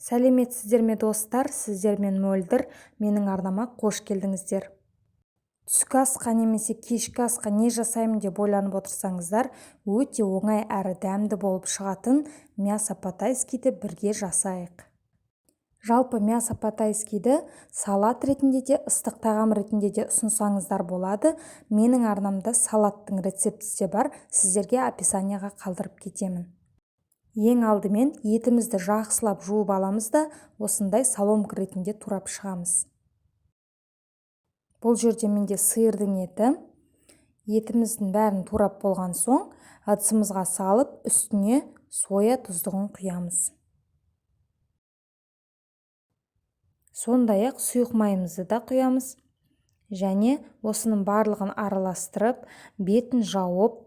Сәлеметсіздер ме достар, сіздермен мөлдір, менің арнама қош келдіңіздер. Түскі асқа немесе кешкі асқа не жасаймын деп ойланып отырсаңыздар, өте оңай әрі дәмді болып шығатын мясо по-тайскийді бірге жасайық. Жалпы мясо по-тайскийді салат ретінде де, ыстық тағам ретінде де ұсынсаңыздар болады. Менің арнамда салаттың рецептісі де бар, сіздерге описанияға қалдырып кетемін. Ең алдымен етімізді жақсылап жуып аламыз да, осындай соломка ретінде турап шығамыз. Бұл жерде менде сиырдың еті. Етіміздің бәрін турап болған соң, ыдысымызға салып, үстіне соя тұздығын құямыз. Сондай-ақ сұйық майымызды да құямыз. Және осының барлығын араластырып, бетін жауып,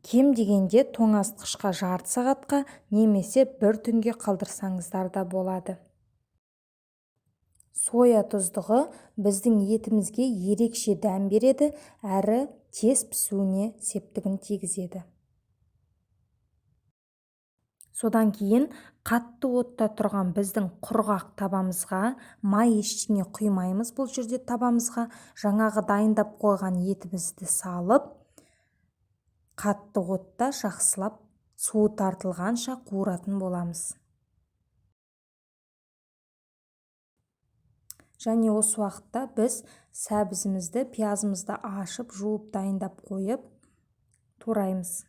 кем дегенде тоңазытқышқа жарты сағатқа немесе бір түнге қалдырсаңыздар да болады. Соя тұздығы біздің етімізге ерекше дәм береді, әрі тез пісуіне септігін тигізеді. Содан кейін қатты отта тұрған біздің құрғақ табамызға, май ештеңе құймаймыз бұл жерде табамызға, жаңағы дайындап қойған етімізді салып, қатты отта жақсылап суы тартылғанша қуыратын боламыз. Және осы уақытта біз сәбізімізді, пиязымызды ашып, жуып, дайындап қойып тураймыз.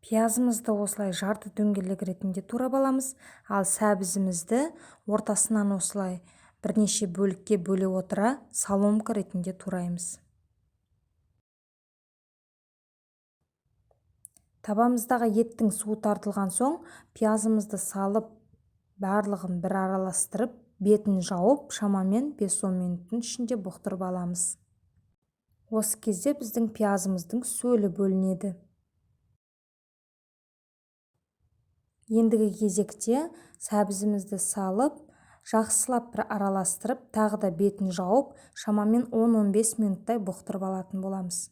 Пиязымызды осылай жарты дөңгелек ретінде турап аламыз, ал сәбізімізді ортасынан осылай бірнеше бөлікке бөле отыра соломка ретінде тураймыз. Табамыздағы еттің суы тартылған соң, пиязымызды салып, барлығын бір араластырып, бетін жауып, шамамен 5-10 минуттың ішінде бұқтырып аламыз. Осы кезде біздің пиязымыздың сөлі бөлінеді. Ендігі кезекте сәбізімізді салып, жақсылап бір араластырып, тағы да бетін жауып, шамамен 10-15 минуттай бұқтырып алатын боламыз.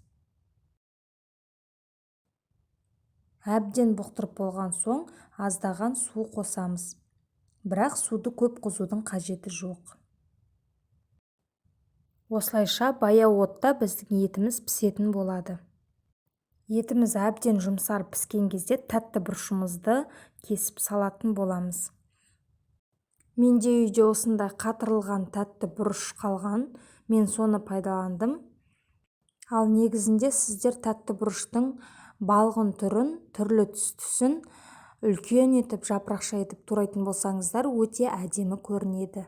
Әбден бұқтырып болған соң, аздаған су қосамыз. Бірақ суды көп қосудың қажеті жоқ. Осылайша баяу отта біздің етіміз пісетін болады. Етіміз әбден жұмсарып піскен кезде тәтті бұрышымызды кесіп салатын боламыз. Менде үйде осындай қатырылған тәтті бұрыш қалған, мен соны пайдаландым. Ал негізінде сіздер тәтті бұрыштың балғын түрін, түрлі түстісін үлкен етіп, жапырақша етіп турайтын болсаңыздар, өте әдемі көрінеді.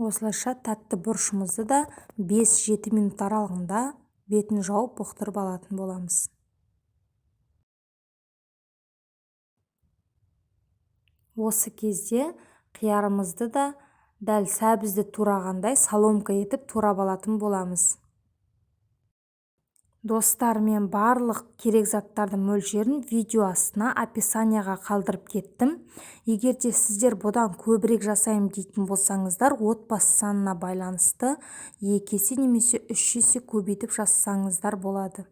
Осылайша тәтті бұрышымызды да 5-7 минут аралығында бетін жауып бұқтырып алатын боламыз. Осы кезде қиярымызды да дәл сәбізді турағандай соломка етіп турап алатын боламыз. Достар, мен барлық керек заттардың мөлшерін видео астына описанияға қалдырып кеттім. Егер де сіздер бұдан көбірек жасаймын дейтін болсаңыздар, отбасы санына байланысты 2 есе немесе 3 есе көбейтіп жасаңыздар болады.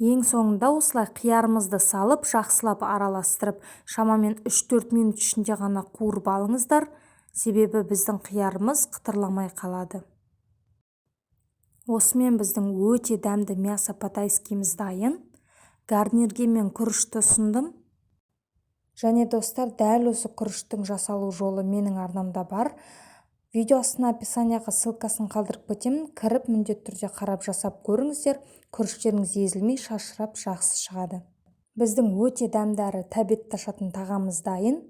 Ең соңында осылай қиярымызды салып, жақсылап араластырып, шамамен 3-4 минут ішінде ғана қуырып алыңыздар, себебі біздің қиярымыз қытырламай қалады. Осымен біздің өте дәмді мясо по-тайскийіміз дайын. Гарнирге мен күрішті ұсындым. Және достар, дәл осы күріштің жасалу жолы менің арнамда бар. Видео астына описанияға ссылкасын қалдырып кетемін. Кіріп міндетті түрде қарап жасап көріңіздер. Күріштеріңіз езілмей, шашырап жақсы шығады. Біздің өте дәмді әрі тәбетті ашатын тағамыз дайын.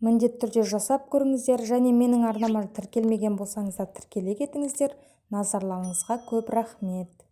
Міндетті түрде жасап көріңіздер. Және менің арнама тіркелмеген болсаңыздар, тіркеле кетіңіздер. Назарларыңызға көп рахмет.